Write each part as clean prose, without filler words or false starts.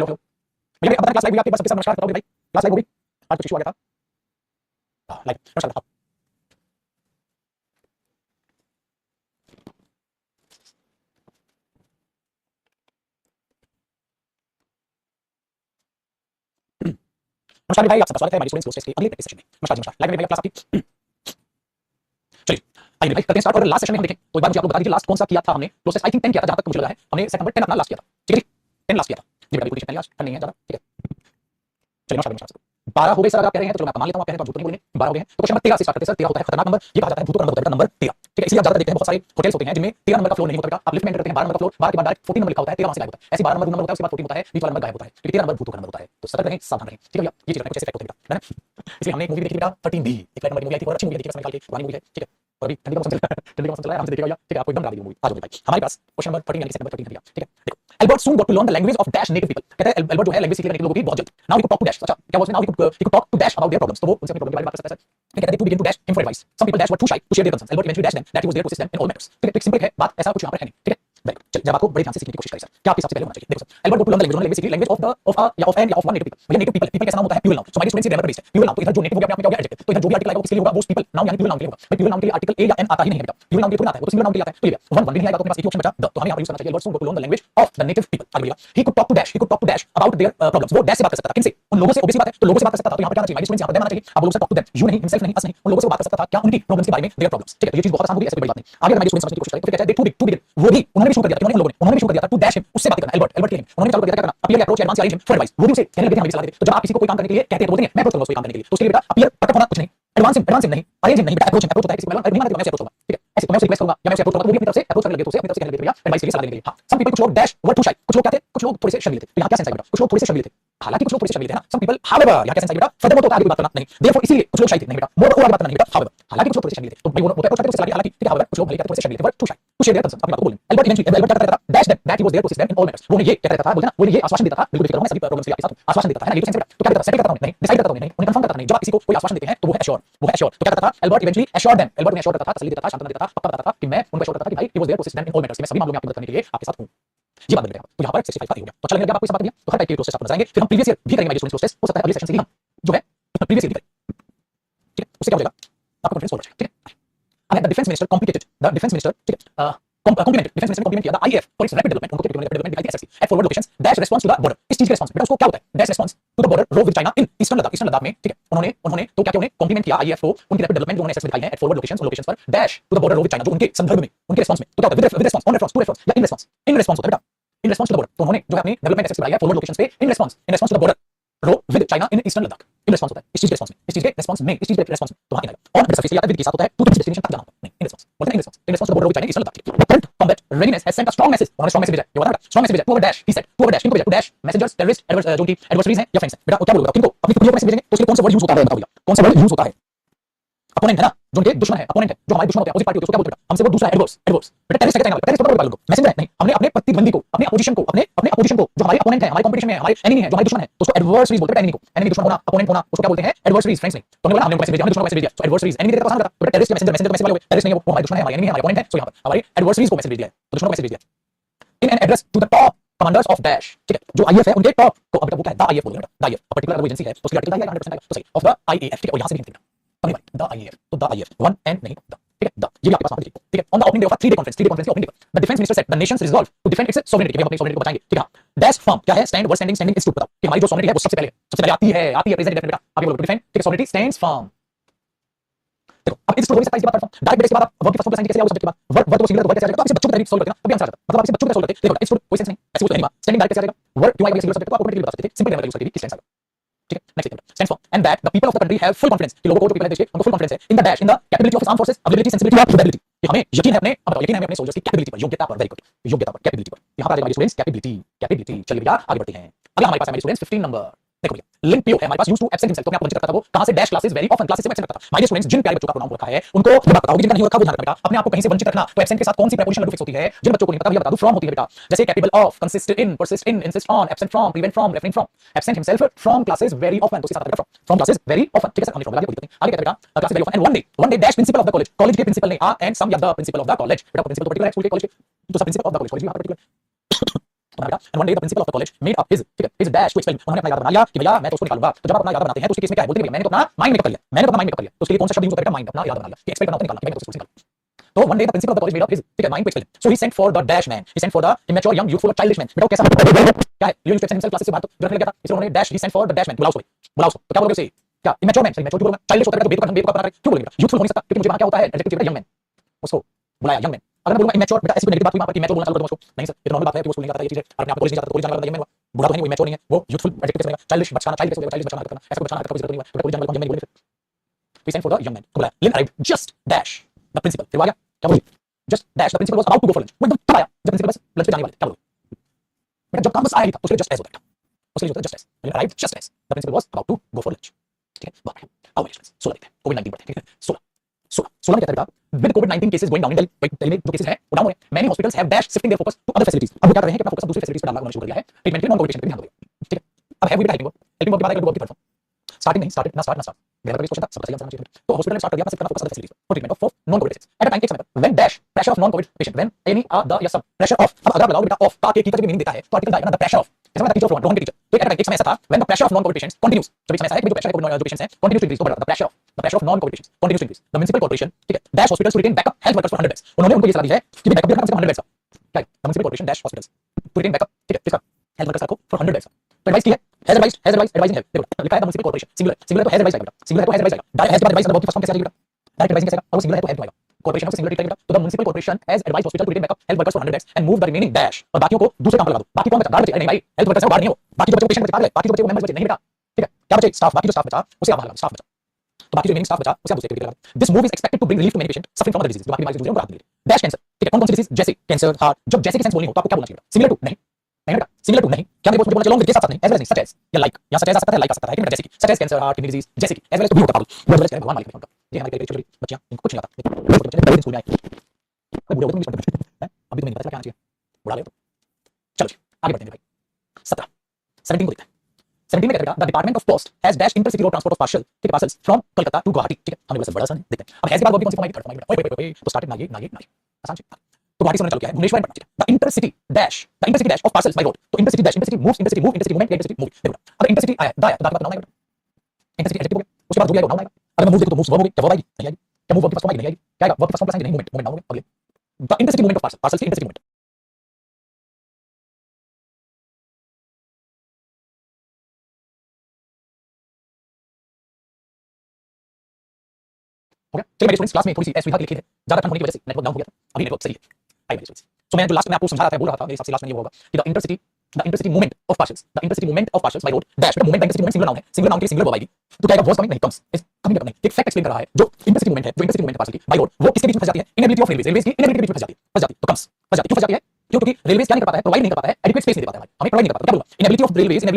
Hello भैया अब class live हुई आपके पास सबके साथ नमस्कार बताओ भाई क्लास लाइव हो गई आज कुछ इशू आ गया था लाइव नमस्कार नमस्कार भाई आप सबका स्वागत है हमारी स्टूडेंट्स कोर्सेज के अगले प्रैक्टिस सेशन में नमस्कार जी नमस्कार लाइव में भाई क्लास आपकी चलिए आइए भाई करते हैं स्टार्ट और लास्ट सेशन में हम देखें तो एक बार मुझे आप लोग बता दीजिए लास्ट कौन सा किया था हमने प्रोसेस आई थिंक 10 किया था जहां तक मुझे लगा है हमने सेट नंबर 10 अपना लास्ट किया था ठीक है जी 10 लास्ट किया था जी बेटा बिल्कुल आज नहीं है ज्यादा ठीक है चलिए नमस्कार नमस्कार 12 हो गए सर अगर आप कह रहे हैं तो चलो मैं मान लेता हूं आप कह रहे हैं तो झूठ नहीं बोलेंगे 12 हो गए हैं तो क्वेश्चन नंबर 13 से स्टार्ट करते हैं सर 13 होता है खतरनाक नंबर ये कहा जाता है भूतों का नंबर होता है नंबर 13 ठीक है इसलिए आप ज्यादा देखते हैं बहुत सारे होटल्स होते हैं जिनमें 13 नंबर का फ्लोर नहीं होता बेटा आप लिफ्ट में एंटर करते हैं 12 नंबर का फ्लोर 12 के बाद डायरेक्ट 14 नंबर लिखा होता है 13 वहां से गायब होता है ऐसे 12 नंबर रूम नंबर होता है उसके बाद 14 होता है बीच वाला नंबर गायब होता है क्योंकि 13 नंबर भूतों का नंबर होता है तो सतर्क रहें सावधान रहें ठीक है भैया ये चीज कुछ ऐसे इफेक्ट होते हैं बेटा है ना इसलिए हमने एक मूवी देखी बेटा 13 बी एक नंबर की मूवी आई थी और अच्छी मूवी देखी निकाल के पुरानी मूवी है ठीक है और अभी ठंडी का मौसम चल रहा है ठंडी का मौसम चल रहा है हमसे देखिएगा भैया ठीक है आपको एकदम डरा दी मूवी आज भाई हमारे पास क्वेश्चन नंबर 13 यानी सेट नंबर 13 है भैया ठीक है देखो Albert soon got to learn the language of dash native people कहते हैं एल्बर्ट जो है लैंग्वेज सीखने के लोगों की बहुत जल्द now he could talk to dash अच्छा क्या बोलते हैं now he could talk to dash about their problems तो वो उनसे अपनी प्रॉब्लम के बारे में बात कर सकता है सर कहते हैं to begin to dash him for advice some people dash were too shy to share their concerns Albert eventually dash them that he was there to assist them in all matters ठीक है एक simple है बात ऐसा कुछ यहां पर है नहीं ठीक है चल जब आपको बड़े ध्यान से सीखने की कोशिश करें सर क्या आपके सबसे पहले होना चाहिए देखो sir Albert got to learn the language basically language of the of a या ऑफ एन या ऑफ वन नेटिव पीपल भैया नेटिव पीपल पीपल कैसा नाम होता है प्यूरल नाउन सो हमारे स्टूडेंट्स ये ग्रामर बेस्ड है प्यूरल नाउन तो इधर जो नेटिव हो गया अपने आप क्या हो गया एडजेक्टिव तो इधर जो भी आर्टिकल आएगा वो किसके लिए होगा वो पीपल नाउन यानी प्यूरल नाउन के लिए होगा भाई प्यूरल नाउन के लिए आर्टिकल ए या एन आता ही नहीं है बेटा प्यूरल नाउन के लिए आता है वो तो सिंगुलर नाउन के लिए आता है तो ये वन वन भी नहीं आएगा तो अपने पास एक ऑप्शन बचा द तो हमें यहां पर यूज करना चाहिए Albert soon got to learn the language of the native people आगे बोलिएगा he could talk to dash he could talk to dash about their problems वो डैश से बात कर सकता था किनसे उन लोगों से ओबीसी बात है तो लोगों से बात कर सकता था तो यहां पर क्या आना चाहिए माय स्टूडेंट्स यहां पर देना चाहिए आप लोगों से टॉक टू देम यू नहीं हिमसेल्फ नहीं अस नहीं उन लोगों से बात कर सकता था क्या उनकी प्रॉब्लम्स के बारे में देयर प्रॉब्लम्स ठीक है तो ये चीज बहुत आसान होगी ऐसे कोई बड़ी बात नहीं आगे हमारे स्टूडेंट्स समझने की कोशिश करें तो कहते हैं टू बिग टू बिग वो भी उन्होंने भी शुरू कर दिया था उन्होंने भी शुरू कर दिया था टू डैश हिम उससे बात करना एल्बर्ट एल्बर्ट के लिए उन्होंने चालू कर दिया क्या करना अपीयर या अप्रोच एडवांस या फॉर एडवाइस वो भी उसे कहने लगे थे हमें सलाह देते तो जब आप किसी को कोई काम करने के लिए कहते हैं तो बोलते हैं मैं अप्रोच करूंगा कोई काम करने के लिए तो उसके लिए बेटा अपीयर पक्का होना कुछ नहीं एडवांस नहीं अरेंज नहीं बेटा अप्रोच होता है किसी को नहीं मानते मैं अप्रोच करूंगा ठीक है ऐसे तो मैं उसे रिक्वेस्ट करूंगा या मैं उसे अप्रोच करूंगा वो भी अपनी तरफ से अप्रोच करने लगे तो उसे अपनी तरफ से कहने लगे भैया एडवाइस के लिए सलाह देने के लिए हां सम पीपल कुछ लोग डैश वर टू शाई कुछ लोग क्या थे कुछ लोग थोड़े से शर्मीले थे तो यहां क्या सेंस है बेटा कुछ लोग थोड़े से शर्मीले थे हालांकि कुछ लोग थोड़े से शर्मीले थे ना सम पीपल हाउएवर यहां क्या सेंस है बेटा फर्दरमोर तो आगे कोई बात करना नहीं देयरफॉर इसीलिए कुछ लोग शाई थे नहीं बेटा मोर और आगे बात करना नहीं बेटा हाउएवर हालांकि कुछ लोग थोड़े से शर्मीले थे तो भाई वो अप्रोच करते थे सलाह दी हालांकि ठीक है हाउएवर कुछ लोग भले कहते थोड़े से शर्मीले थे were too shy to share their concerns अपनी बात को बोलें एल्बर्ट इवेंचुअली एल्बर्ट क्या करता था dash them that he was there to assist them in all matters वो ये क्या करता था बोलते ना वो ये आश्वासन देता था बिल्कुल ठीक है मैं सभी प्रॉब्लम्स के साथ आश्वासन देता था ना ये तो सेंस बेटा तो क्या करता था सेट करता था नहीं डिसाइड करता था नहीं उन्हें कंफर्म करता नहीं जब आप किसी को कोई आश्वासन देते हैं तो वो है एश्योर तो क्या करता था Albert eventually assured them Albert ने एश्योर करता था तसल्ली देता था सांत्वना देता था पक्का बताता था कि मैं उनको एश्योर करता था कि भाई he was there to assist them in all matters मैं सभी मामलों में आपकी मदद करने के लिए आपके साथ हूं ये बात बन गया तो यहां पर 65 हो गया तो चलेंगे आपको इस बात दिया तो हर टाइप के प्रोसेस आप नजर आएंगे फिर हम प्रीवियस ईयर भी करेंगे स्टूडेंट्स प्रोसेस हो सकता है अगले सेशन से भी हम जो है प्रीवियस ईयर भी करें ठीक है उससे क्या हो जाएगा आपका कॉन्फिडेंस बढ़ जाएगा ठीक है and the defense minister complicated the defense minister ठीक है complimented defense minister complimented किया the IAF for its rapid development उनको rapid development दिखाई थी SSC at forward locations dash response to the border इस चीज के रिस्पांस बेटा उसको क्या होता है dash response to the border row with China in eastern Ladakh में ठीक है उन्होंने तो क्या उन्हें कॉम्प्लीमेंट किया IAF को उनकी रैपिड डेवलपमेंट जो उन्होंने एसएस दिखाई है एट फॉरवर्ड लोकेशंस लोकेशंस पर dash to the border row with China जो उनके संदर्भ में उनके रिस्पांस में तो क्या होता है with response on reference to reference या इन रिस्पांस होता है बेटा in response to the border तो उन्होंने जो है अपनी डेवलपमेंट एसएस दिखाई है फॉरवर्ड लोकेशंस पे in response to the border row with China in eastern Ladakh in response होता है इस चीज के रिस्पांस में तो वहां नहीं आएगा और सरफेस एरिया तक विद के साथ होता है टू डेस्टिनेशन तक जाना होता है नहीं इन रिस्पांस बोलते हैं in response to the border with China eastern Ladakh the current combat readiness has sent a strong message उन्होंने स्ट्रांग मैसेज भेजा ये बता स्ट्रांग मैसेज भेजा to dash he said to dash किनको भेजा टू डैश मैसेंजर्स टेररिस्ट जो कि adversaries हैं या फ्रेंड्स हैं बेटा क्या बोलोगे किनको अपनी दुनिया को मैसेज भेजेंगे तो उसके कौन सा वर्ड यूज होता है बताओ भैया कौन सा वर्ड यूज होता है अपोनेंट है ना जो उनके दुश्मन है अपोनेंट है जो हमारे दुश्मन होते हैं अपोजिट पार्टी होती है उसको क्या बोलते हैं हमसे वो दूसरा एडवर्स बेटा टेररिस्ट कहते हैं टेररिस्ट पता बोलो मैसेंजर नहीं हमने अपने प्रतिद्वंदी को अपने अपोजिशन को जो हमारे अपोनेंट है हमारे कंपटीशन में हमारे एनिमी है जो हमारे दुश्मन है तो उसको एडवर्सरीज बोलते हैं एनिमी को एनिमी दुश्मन होना अपोनेंट होना उसको क्या बोलते हैं एडवर्सरीज फ्रेंड्स नहीं तो हमने मैसेज भेजा हमने दुश्मन को मैसेज भेजा तो एडवर्सरीज एनिमी देता आसान करता बेटा टेररिस्ट मैसेंजर मैसेंजर मैसेज वाले टेररिस्ट नहीं वो हमारे दुश्मन है हमारे एनिमी है हमारे अपोनेंट है सो यहां पर हमारे एडवर्सरीज को मैसेज भेज दिया है तो दुश्मन को मैसेज भेज दिया in an address to the top commanders of dash ठीक है जो आईएफ है उनके टॉप को अब वो क्या है द आईएफ बोलते हैं द आईएफ पर्टिकुलर वो एजेंसी है तो उसकी आर्टिकल 100% आएगा तो सही ऑफ द आईएएफ ठीक है और यहां से भी हिंट देना द आईएएफ तो द आईएएफ वन एंड नहीं द ठीक है द ये भी आपके पास लिखिए ठीक है on the opening day of 3 day conference की opening day the defence minister said the nations resolve to defend its sovereignty हम अपनी सॉवरेनिटी को बचाएंगे ठीक है डैश फर्म क्या है स्टैंड वर्ड स्टैंडिंग इंस्टीट्यूट बताओ कि हमारी जो सॉवरेनिटी है वो सबसे पहले आती है प्रेजेंट डेफिनेट आप ये बोलो डिफेंड ठीक है सॉवरेनिटी स्टैंड्स फर्म देखो अब इंस्टीट्यूट हो सकता है इसके बाद प्लेटफॉर्म डायरेक्ट बेस के बाद आप वर्ब की फर्स्ट फॉर्म कैसे आओगे सब्जेक्ट के बाद वर्ब तो सिंगुलर वर्ब कैसे आ जाएगा तो आप इसे बच्चों की तरह सॉल्व करते हैं तभी आंसर आता है मतलब आप इसे बच्चों की तरह सॉल्व करते हैं देखो इंस्टीट्यूट कोई सेंस नहीं ऐसे बोलते नहीं स्टैंडिंग डायरेक्ट कैसे आ जाएगा वर्ब क्यों आएगा सिंगुलर सब्जेक्ट तो आप ऑटोमेटिकली बता सकते हैं सिंपल ग्रामर यूज करके किस टेंस आएगा ठीक है next statement stands for and that the people of the country have full confidence कि लोगों को जो पीपल है देश के उनको फुल कॉन्फिडेंस है in the dash in the capability of arm forces availability sensibility और कैपेबिलिटी कि हमें यकीन है अपने यकीन है हमें अपने सोल्जर्स की कैपेबिलिटी पर योग्यता पर वेरी गुड योग्यता पर कैपेबिलिटी पर यहां पर आ जाएगा स्टूडेंट्स कैपेबिलिटी चलिए भैया आगे बढ़ते हैं अगला हमारे पास है मेरे स्टूडेंट्स 15 नंबर देखो भैया लिंक पीओ है हमारे पास यूज्ड टू एब्सेंट हिमसेल्फ तो मैं आपको वंचित करता था वो कहां से dash classes very often classes से एब्सेंट करता था माय स्टूडेंट्स जिन प्यारे बच्चों का प्रोनाउन रखा है उनको जब बताओ जिनका नहीं रखा वो ध्यान रखना बेटा अपने आप को कहीं से वंचित रखना तो एब्सेंट के साथ कौन सी प्रीपोजिशन फिक्स होती है जिन बच्चों को नहीं पता भैया बता दूं फ्रॉम होती है बेटा जैसे capable of consist in persist in insist on absent from prevent from referent from absent himself from classes very often तो इसके साथ आता है फ्रॉम क्लासेस वेरी ऑफन ठीक है सर हमने फॉर्मूला कोई दिक्कत नहीं आगे कहता बेटा classes very often and one day dash principal of the college के प्रिंसिपल नहीं एंड सम या the principal of the college बेटा प्रिंसिपल तो पर्टिकुलर है स्कूल के कॉलेज तो सब प्रिंसिपल ऑफ द कॉलेज यहां पर पर्टिकुलर बेटा and one day the principal of the college made up his dash to explain, उन्होंने अपना इरादा बना लिया कि भैया मैं तो उसको निकालूंगा। तो जब आप अपना इरादा बनाते हैं तो उसके केस में क्या है, बोलते हैं मैंने तो अपना माइंड मेकअप कर लिया, मैंने तो अपना माइंड मेकअप कर लिया। तो उसके लिए कौन सा शब्द यूज होता है, माइंड, अपना इरादा बना लिया कि एक्सपेक्ट करना होता है निकालना कि मैं तो उसको निकालूंगा। तो one day the principal of the college made up his mind to explain, so he sent for the dash man, he sent for the immature young youthful childish man. बेटा कैसा क्या है, use to extend himself classes से बात तो रखने लगा था, इसलिए उन्होंने dash he sent for the dash man, बुलाओ उसको। तो क्या बोलोगे उसे, क्या इमैच्योर मैन, सही इमैच्योर क्यों बोलूंगा, चाइल्डिश होता है तो बेवकूफ बना रहे क्यों बोलेंगे, यूथफुल हो नहीं सकता क्योंकि मुझे वहां क्या होता है एडजेक्टिव चाहिए यंग मैन, उसको बुलाया यंग मैन। अगर मैं बोलूंगा इमैच्योर, बेटा ऐसी कोई नेगेटिव बात हुई वहां पर कि इमैच्योर बोलना चालू कर दूंगा उसको, नहीं सर ये तो नॉर्मल बात है कि वो स्कूल नहीं जाता ये चीजें, अपने आप कॉलेज नहीं जाता तो कॉलेज जाने वाला यंग मैन हुआ, बुढ़ा तो नहीं वो इमैच्योर नहीं है, वो यूथफुल एडजेक्टिव से बनेगा, चाइल्डिश बचकाना, चाइल्ड कैसे होगा, चाइल्डिश बचकाना करना, ऐसा कुछ बचकाना करता कोई जरूरत नहीं है, तो कॉलेज जाने वाला यंग मैन बोलेंगे। तो he sent for the young man, तो बुलाया, Lin arrived just dash the principal, फिर आ गया क्या बोलिए, just dash the principal was about to go for lunch, वो एकदम तब आया जब प्रिंसिपल बस लंच पे जाने वाले, क्या बोलोगे बेटा, जब काम बस आया ही था उसके लिए जस्ट एज होता है, उसके लिए होता है just as, Lin arrived just as the principal was about to go for lunch. ठीक है, बात है अब ये 16 देखते हैं, कोविड-19 बढ़ते हैं, ठीक है 16 में कहता है विद कोविड-19 cases going down in Delhi में जो केसेस है वो डाउन है, many hospitals have dash shifting their focus to other facilities. अब वो क्या कर रहे हैं कि अपना फोकस दूसरी फैसिलिटीज पे डालना उन्होंने शुरू कर दिया है, ट्रीटमेंट के लिए नॉन कोविड पेशेंट पे ध्यान दो। ठीक है, अब है वी हेल्पिंग वर्क के बाद अगर वर्क की तरफ स्टार्टिंग नहीं स्टार्ट ना स्टार्ट मेरा कोई क्वेश्चन था, सबका सही आंसर आना चाहिए। तो हॉस्पिटल ने स्टार्ट कर दिया अपना शिफ्ट करना focus other facilities for treatment of non covid patients eight a time एक समय पर when dash pressure of non Covid patient when any the या सब प्रेशर ऑफ। अब अगर आप लगाओ बेटा ऑफ का के की का मीनिंग देता है तो आर्टिकल आएगा ना द प्रेशर ऑफ, जैसे मैं टीचर ऑफ रॉन्ग टीचर, तो एट अ टाइम एक समय ऐसा था when the pressure of non covid patients continues, जब एक समय ऐसा है कि जो प्रेशर है जो पेशेंट्स हैं कंटिन्यूज टू इंक्रीज, तो the pressure of non covid patients continues to increase, the municipal corporation ठीक है dash hospitals to retain backup health workers for 100 beds, उन्होंने उनको ये सलाह दी है कि बैकअप भी रखना कम से कम 100 बेड्स का, right, the municipal corporation dash hospitals to retain backup ठीक है किसका हेल्थ वर्कर्स रखो फॉर 100 बेड्स। तो एडवाइस की है, हैज एडवाइस्ड एडवाइजिंग है, देखो लिखा है द म्युनिसिपल कॉर्पोरेशन सिंगुलर तो हैज एडवाइस्ड आएगा, सिंगुलर तो हैज एडवाइस्ड आएगा, डायरेक्ट हैज के बाद एडवाइस मतलब फर्स्ट फॉर्म कैसे आएगा, डायरेक्ट एडवाइजिंग कैसे आएगा, और सिंगुलर है तो हैज आएगा, कॉर्पोरेशन ऑफ सिंगुलर ट्रीटमेंट, तो the municipal corporation has advised hospital to retain backup health workers for 100 beds and move the remaining dash, और बाकियों को दूसरे काम पर लगा दो। बाकी कौन बचा, गार्ड बचे, नहीं भाई हेल्थ वर्कर्स है गार्ड नहीं हो, बाकी जो बचे पेशेंट बचे पागल है, बाकी जो बचे वो मेंबर्स बचे नहीं बेटा, ठीक है क्या बचे स्टाफ, बाकी जो स्टाफ बचा उसे आप लगा, स्टाफ बचा तो बाकी जो रिमेनिंग स्टाफ बचा उसे आप दूसरे एक्टिविटी लगा। This move is expected to bring relief to many patient suffering from other diseases, बाकी बीमारी से दूसरे को राहत मिलेगी। डैश कैंसर ठीक है, कौन कौन सी डिजीज, जैसे कैंसर हार्ट, जब जैसे की सेंस बोलनी हो तो आपको क्या बोलना चाहिए, सिमिलर टू नहीं नहीं बेटा, सिमिलर टू नहीं, क्या मेरे को बोलना चाहिए के साथ नहीं, एज वेल एज नहीं, सच एज या लाइक, या सच एज आ सकता है लाइक आ सकता है, लेकिन जैसे की such as cancer heart kidney disease जैसे की, एज वेल एज तो भी होता है, वो एज वेल एज भगवान मालिक है, ये हमारे कई छोटी बच्चियां इनको कुछ नहीं आता, लेकिन स्कूल में आए बूढ़े होते इंग्लिश पढ़ते हैं, अभी तो नहीं पता क्या आना चाहिए, बुढ़ा ले तो चलो जी आगे बढ़ते हैं भाई। 17 को देखते हैं, 17 में कहता है the department of post has dash intercity road transport of parcel ठीक है parcels from Calcutta to Guwahati, ठीक है हमने बोला बड़ा सा नहीं देखते हैं। अब हैज के बाद वर्ब कौन सी फॉर्म आएगी, थर्ड फॉर्म आएगी, ओए तो स्टार्टेड नागे आसान से तो गुवाहाटी से चालू किया है Bhubaneswar Patna, the intercity dash of parcels by road, तो intercity dash intercity moves intercity move intercity movement intercity move, देखो अब इंटरसिटी आया द बात नाउन आएगा, इंटरसिटी एडजेक्टिव हो गया, उसके बाद हो गया नाउन आएगा, अगर मैं मूव देखो तो मूव्स वर्ब हो गई, क्या वर्ब आएगी नहीं आएगी, क्या मूव वर्ब की फर्स्ट फॉर्म आएगी नहीं आएगी, क्या आएगा वर्ब की फर्स्ट फॉर्म प्लस नहीं, मूवमेंट नाउन हो गया, अगले the intercity movement of parcels की इंटरसिटी मूवमेंट हो गया। चलिए मेरे स्टूडेंट्स क्लास में थोड़ी सी असुविधा की लिखी है, ज्यादा ठंड होने की वजह से नेटवर्क डाउन हो गया था, अभी नेटवर्क सही है, आई मेरे स्टूडेंट्स। सो मैं जो लास्ट में आपको समझा रहा था बोल रहा था मेरे हिसाब से लास्ट में ये होगा कि the intercity movement of parcels by road dash में movement intercity movement singular noun है, सिंगुलर नाउन के लिए सिंगुलर वर्ब आएगी, तो क्या आएगा वाज कमिंग नहीं कम्स, इज कमिंग नहीं, एक फैक्ट एक्सप्लेन कर रहा है जो इंटरसिटी मूवमेंट है, जो इंटरसिटी मूवमेंट पार्सल की बाय रोड वो किसके बीच में फंस जाती है, इनएबिलिटी ऑफ रेलवेज की इनएबिलिटी के बीच में फंस जाती है, तो कम्स फंस जाती है, क्यों फंस जाती है, क्योंकि रेलवेज क्या नहीं कर पाता है, प्रोवाइड नहीं कर पाता है, एडिक्वेट स्पेस नहीं दे पाता है, हमें प्रोवाइड नहीं कर पाता, क्या बोला inability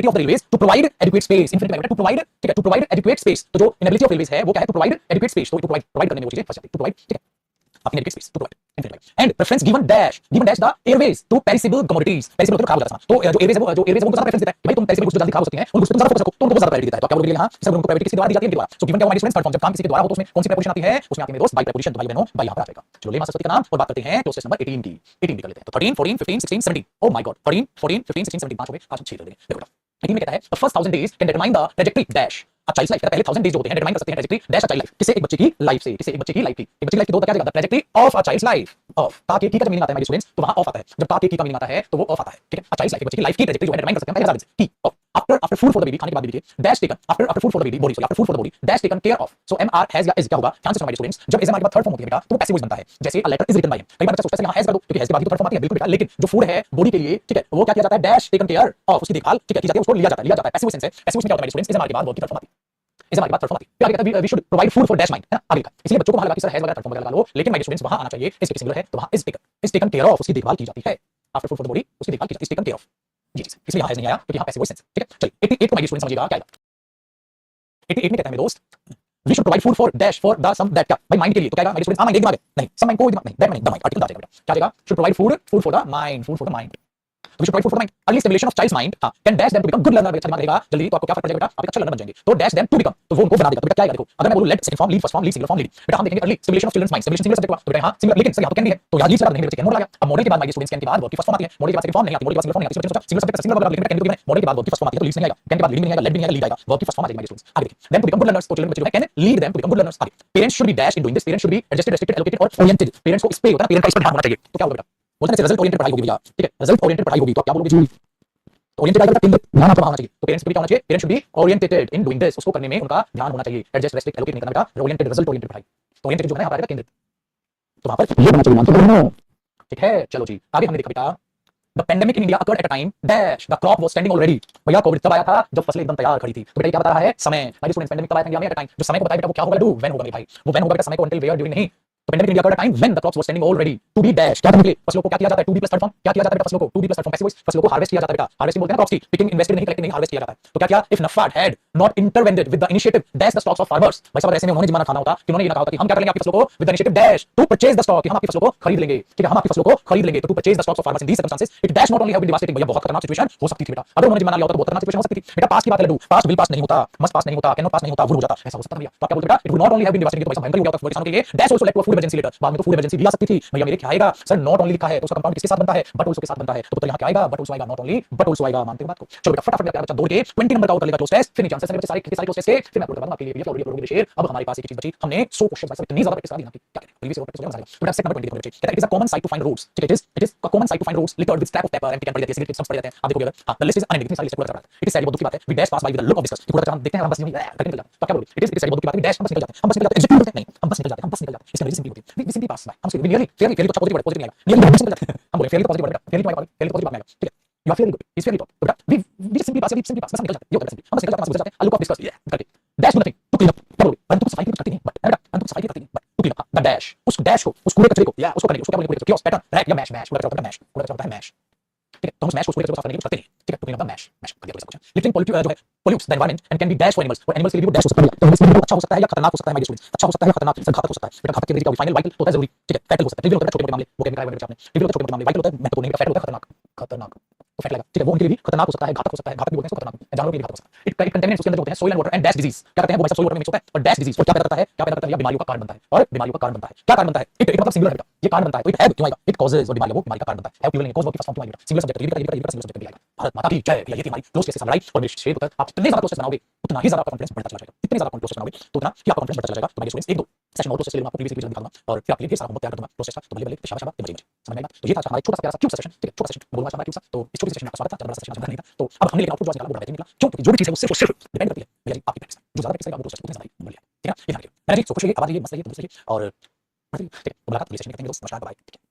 of railways to provide adequate space, infinitive में टू प्रोवाइड ठीक है, टू प्रोवाइड एडिक्वेट स्पेस, तो जो इनएबिलिटी ऑफ रेलवेज है वो क्या है, टू प्रोवाइड एडिक्वेट स्पेस, तो प्रोवाइड करने में वो चीजें फंस जाती है, टू प्रोवाइड ठीक है अपनी adequate space to provide and preference given dash the airways to perishable commodities, perishable मतलब खराब हो जाता है, तो जो एयरवेज है वो उनको ज्यादा प्रेफरेंस देता है कि भाई तुम perishable कुछ जल्दी खराब हो सकती हैं, उन उसको ज्यादा फोकस रखो, तो उनको ज्यादा प्रायोरिटी देता है, तो क्या बोलोगे यहां सर उनको प्रायोरिटी किसके द्वारा दी जाती है, इनके द्वारा। सो गिवन क्या हमारे स्टूडेंट्स थर्ड फॉर्म जब काम किसी के द्वारा हो तो उसमें कौन सी प्रीपोजिशन आती है, उसमें आती है मेरे दोस्त बाय प्रीपोजिशन, तो भाई बहनों बाय यहां पर आ जाएगा। चलो ले मास्टर का नाम और बात करते हैं क्वेश्चन नंबर 18 की, 18 कर लेते हैं, तो 13 14 15 16 17 ओ माय गॉड 13 14 15 16 17 पांच हो गए, आज हम 6 कर देंगे। देखो 18 में कहता है the first 1000 days can determine the trajectory dash a child's life, पहले 1000 डेज जो होते हैं डिटरमाइन कर सकते हैं trajectory dash a child life, किसे एक बच्चे की लाइफ से, किसे एक बच्चे की लाइफ की, एक बच्चे की लाइफ की दो तक क्या जाएगा, the trajectory of a child's life, of का के की का मीनिंग आता है मेरे स्टूडेंट्स, तो वहां ऑफ आता है, जब का के की का मीनिंग आता है तो वो ऑफ आता है, ठीक है, अ चाइल्ड्स लाइफ एक बच्चे की लाइफ की ट्रैजेक्टरी जो है डिटरमाइन कर सकते हैं पहले 1000 डेज की of after food for the baby, खाने के बाद बेबी के dash taken after food for the baby body, sorry after food for the body dash taken care of, so M R has या इज क्या होगा, ध्यान से सुनो मेरे स्टूडेंट्स, जब इज एम आर के बाद थर्ड फॉर्म होती है बेटा तो पैसिव वॉइस बनता है, जैसे a letter is written by him, कई बार बच्चा सोचता है यहां हैज कर दो क्योंकि हैज के बाद ही तो थर्ड फॉर्म आती है, बिल्कुल बेटा, लेकिन जो फूड है बॉडी के लिए ठीक है वो क्या किया जाता है, डैश टेकन केयर ऑफ, उसकी देखभाल ठीक है की जाती है, उसको लिया जाता है पैसिव सेंस है, पैसिव में क्या होता है मेरे स्टूडेंट्स, इज एम आर के बाद वर्ब की थर्ड फॉर्म आती है, इस हमारी बात थर्ड फॉर्म आती है, फिर आगे कहता है we should provide food for dash mind है ना, आगे का, इसलिए बच्चों को वहां लगा कि सर हैज वगैरह थर्ड फॉर्म वगैरह लगा लो, लेकिन माय स्टूडेंट्स वहां आना चाहिए इसके सिंगुलर है तो वहां इज टेकन केयर ऑफ, उसकी देखभाल की जाती है, after food for the body उसकी देखभाल की जाती है, इज टेकन केयर ऑफ ये चीज, इसलिए यहां हैज नहीं आया क्योंकि यहां पैसिव वॉइस सेंस, ठीक है। चलिए 88 को माय स्टूडेंट्स समझिएगा क्या आएगा, 88 में कहता है मेरे दोस्त we should provide food for dash for the some that, क्या भाई माइंड के लिए, तो क्या आएगा मेरे स्टूडेंट्स, माइंड एक दिमाग है नहीं, सम माइंड कोई दिमाग नहीं, that mind the mind article आ जाएगा बेटा, क्या आएगा should provide food for the mind, food for the mind, तो we should provide food for the mind. Early stimulation of child's mind can dash them to become good learner. अच्छा दिमाग रहेगा जल्दी तो आपको क्या फर्क पड़ेगा बेटा, आप एक अच्छा लर्नर बन जाएंगे। तो डैश देम टू बिकम, तो वो उनको बना देगा। तो बेटा क्या आएगा देखो, अगर मैं बोलूं let second form lead first form lead singular form lead, बेटा हम देखेंगे early stimulation of children's mind, stimulation singular subject हुआ, तो बेटा यहां सिंगुलर, लेकिन सर यहां तो कैन भी है, तो यहां लीड से नहीं बच्चे कैन मोड आ गया। अब मॉडल के बाद माय स्टूडेंट्स कैन के बाद वर्ब की फर्स्ट फॉर्म आती है, मॉडल के बाद सेकंड फॉर्म नहीं आती, मॉडल के बाद सिंगुलर फॉर्म नहीं आती, सिंगुलर सब्जेक्ट सिंगुलर वर्ब, लेकिन कैन को मॉडल के बाद वर्ब की फर्स्ट फॉर्म आती है, तो लीड नहीं आएगा, कैन के बाद लीडिंग नहीं आएगा, लेट भी नहीं आएगा, लीड आएगा, वर्ब की फर्स्ट फॉर्म आ जाएगी माय स्टूडेंट्स। आगे देखिए, them to become good learners, तो चिल्ड्रन बच्चे जो है can lead them to become good learners. आगे parents should be dash in doing this, parents should be adjusted restricted allocated और ओरिएंटेड। पेरेंट्स को इस पे होता है, पेरेंट का इस पर ध्यान होना चाहिए। तो क्या होगा बेटा, बोलते हैं रिजल्ट ओरिएंटेड पढ़ाई होगी भैया, ठीक है, रिजल्ट ओरिएंटेड पढ़ाई होगी, तो आप क्या बोलोगे जी, तो ओरिएंटेड आएगा, केंद्रित ध्यान आपका होना चाहिए। तो पेरेंट्स को भी क्या होना चाहिए, parents should B oriented in doing this, उसको करने में उनका ध्यान होना चाहिए, एडजस्ट रेस्ट्रिक्ट एलोकेट नहीं करना बेटा, ओरिएंटेड रिजल्ट ओरिएंटेड पढ़ाई। तो ओरिएंटेड जो है यहां पर आएगा केंद्रित, तो वहां पर ये होना चाहिए, मानते हो, ठीक है। चलो जी आगे हमने देखा बेटा, the pandemic in India occurred at a time dash the crop was standing already. भैया कोविड तब आया था जब फसलें एकदम तैयार खड़ी थी। तो बेटा क्या बता रहा है, समय। माय स्टूडेंट्स पेंडेमिक कब आया था इंडिया में, एट अ टाइम, जो समय को बताया बेटा वो क्या होगा, डू व्हेन होगा मेरे भाई, वो व्हेन होगा बेटा, समय को अंटिल वेयर ड्यूरिंग नहीं। तो pandemic India occurred at a time when the crops was standing already to be dash, क्या करने के लिए, फसलों को क्या किया जाता है, to be plus third form, क्या किया जाता है बेटा फसलों को, to be plus third form, passive voice, फसलों को हार्वेस्ट किया जाता है बेटा, हार्वेस्टिंग बोलते हैं ना क्रॉप्स की, पिकिंग इन्वेस्टेड नहीं, कलेक्टिंग नहीं, हार्वेस्ट किया जाता है। तो क्या किया, if NAFED had not intervened with the initiative dash the stocks of farmers. भाई साहब ऐसे में उन्होंने जिम्मा खाना होता कि उन्होंने ये कहा होता कि हम क्या करेंगे आपकी फसलों को with the initiative dash to purchase the stock, कि हम आपकी फसलों को खरीद लेंगे, ठीक है, हम आपकी फसलों को खरीद लेंगे, तो to purchase the stocks of farmers in these circumstances it dash not only have been devastating. भैया बहुत खतरनाक सिचुएशन हो सकती थी बेटा, अगर उन्होंने जिम्मा लिया होता तो बहुत खतरनाक सिचुएशन हो सकती थी बेटा। पास की बात है लड्डू, पास बिल पास नहीं होता, मस्ट पास नहीं होता, कैन नॉट पास नहीं होता, वो हो जाता, ऐसा हो सकता है भैया। तो क्या बोलते बेटा, it would not only have been devastating, तो भाई साहब भयंकर हो गया था किसानों के लिए, dash also led to a food emergency later, बाद में तो फूड इमरजेंसी भी आ सकती थी। भैया मेरे क्या आएगा सर, नॉट ओनली लिखा है तो उसका कंपाउंड किसके साथ बनता है, बट आल्सो के साथ बनता है, तो यहाँ क्या आएगा, बट आल्सो आएगा, नॉट ओनली बट आल्सो आएगा। मानते हो बात को, चलो बेटा फटाफट प्यारा बच्चा दौड़ के 20 नंबर का आउट कर लेगा क्लोज टेस्ट, फिर नीचे आंसर से बच्चे सारे कितने सारे क्लोज टेस्ट के, फिर मैं अपलोड करूंगा आपके लिए वीडियो, अपलोड शेयर। अब हमारे पास एक चीज बची, हमने 100 क्वेश्चन भाई साहब इतनी ज्यादा प्रैक्टिस करा दी ना कि क्या करें, प्रीवियस ईयर प्रैक्टिस हो गया मजा आ गया। तो सेट नंबर 20 देखो बच्चे, कहता है it is a common sight to find routes, ठीक है, it is a common sight to find routes littered with scrap of paper and can पढ़ जाते हैं, सिगरेट सब पढ़ जाते हैं। आप देखोगे अगर हां द लिस्ट इज अनएंडिंग, इतनी सारी लिस्ट पूरा चल रहा है, इट इज सैड बहुत दुख की बात है, we dash pass by with the look of this, पूरा हम देखते हैं हम बस यूं ही करके निकल जाते हैं। तो क्या बोलोगे, इट इज सैड बहुत दुख की बात है, डैश हम बस निकल जाते हैं, हम बस निकल जाते हैं, एग्जीक्यूट करते हैं नहीं, हम बस निकल जाते हैं, हम बस निकल जाते हैं, इसमें वेरी सिंपल होती है, वी सिंपली पास बाय, हम सिंपली नियरली फेयरली फेयरली तो अच्छा पॉजिटिव नहीं आएगा, नियरली हम निकल जाते हैं, हम बोले फेयरली तो पॉजिटिव वर्ड, फेयरली तो आएगा, फेयरली पॉजिटिव आएगा, ठीक है, you are fairly good, is fairly तो बेटा we simply pass, we simply pass, बस निकल जाते हैं, ये होता है सिंपली, हम बस निकल जाते हैं, हम जाते हैं, लुक ऑफ डिस्कस करके dash nothing to clean up, क्या बोलोगे, परंतु सफाई करती नहीं, बट बेटा परंतु सफाई करती नहीं, but to clean up the dash, उस डैश को, उस कूड़े कचरे को या उसको करने के, उसको क्या बोलेंगे, कूड़े पैटर्न रैक या मैश, मैश कूड़ा कचरा होता है, मैश कूड़ा कचरा होता है, मैश, ठीक है, तो हम स्मैश को कूड़े कचरे को साफ करने के लिए करते नहीं, ठीक है, तो clean up the mash, mash कर दिया तो सब कुछ, लिफ्टिंग पॉल्यूट जो है pollutes the environment and can be dash for animals, और animals के लिए भी डैश हो सकता है, तो animals के लिए अच्छा हो सकता है या खतरनाक हो सकता है, हमारे स्टूडेंट्स अच्छा हो सकता है या खतरनाक, घातक हो सकता है बेटा, घातक के लिए फाइनल वाइटल होता है जरूरी, ठीक है, फैटल हो सकता है, ट्रिवियल होता है छोटे मोटे मामले, वो केमिकल आइडेंटिटी आपने ट्रिवियल होता है छोटे मोटे मामले, वाइटल होता है महत्वपूर्ण नहीं, फैटल होता है खतरनाक, खतरनाक तो फैट लगा, ठीक है, वो उनके लिए भी खतरनाक हो सकता है, घातक हो सकता है, घातक भी बोलते हैं इसको, खतरनाक जानवरों के लिए घातक हो सकता है। इट कंटेमिनेट्स उसके अंदर होते हैं soil and water and dash disease, क्या कहते हैं वो भाई सोइल वाटर में मिक्स होता है और डैश डिजीज, और क्या पैदा करता है, क्या पैदा करता है, बीमारियों का कारण बनता है, और बीमारियों का कारण बनता है, क्या कारण बनता है, इट मतलब सिंगुलर है बेटा, ये कारण बनता है, तो इट हैव क्यों आएगा, इट कॉजेज, और बीमारी वो बीमारी का कारण बनता है, हैव क्यों नहीं, कॉज वर्ब की फर्स्ट फॉर्म क्यों आएगा, सिंगुलर सब्जेक्ट, ये सिंगुलर सब्जेक्ट भी आएगा। भारत माता की जय, ये थी हमारी क्लोज केसेस लड़ाई, और मेरे शेर होता है, आप जितने ज्यादा क्लोज बनाओगे उतना ही ज्यादा आपका कॉन्फिडेंस बढ़ता चला जाएगा, जितने ज्यादा क्लोज बनाओगे तो उतना ही आपका कॉन्फिडेंस बढ़ता चला जाएगा। तो मेरे स्टूडेंट्स एक दो सेशन और प्रोसेस ले लूंगा, आपको प्रीवियस वीडियो दिखाऊंगा और फिर आपके लिए ढेर सारा होमवर्क तैयार कर दूंगा प्रोसेस का, तो भले भले शाबाश शाबाश मजे मजे समझ में आएगा। तो ये था हमारा छोटा सा प्यारा सा क्यूब सेशन, ठीक है, छोटा सेशन बोलूंगा शाबाश क्यूब सा, तो इस छोटे सेशन में आपका स्वागत था, बड़ा सेशन आज नहीं था, तो अब हमने लेकिन आउटपुट जो आज निकाला वो बेहतरीन निकला, क्यों, क्योंकि जो भी चीज है वो सिर्फ डिपेंड करती है भैया आपकी प्रैक्टिस, जो ज्यादा प्रैक्टिस करेगा वो प्रोसेस उतनी ज्यादा ही बढ़िया, ठीक है, ये ध्यान रखिए। मैंने जी सो खुश रहिए, आभार रहिए, मस्त रहिए, तंदुरुस्त रहिए, और ठीक है, तो मुलाकात अगले सेशन में करेंगे दोस्त, नमस्कार, बाय।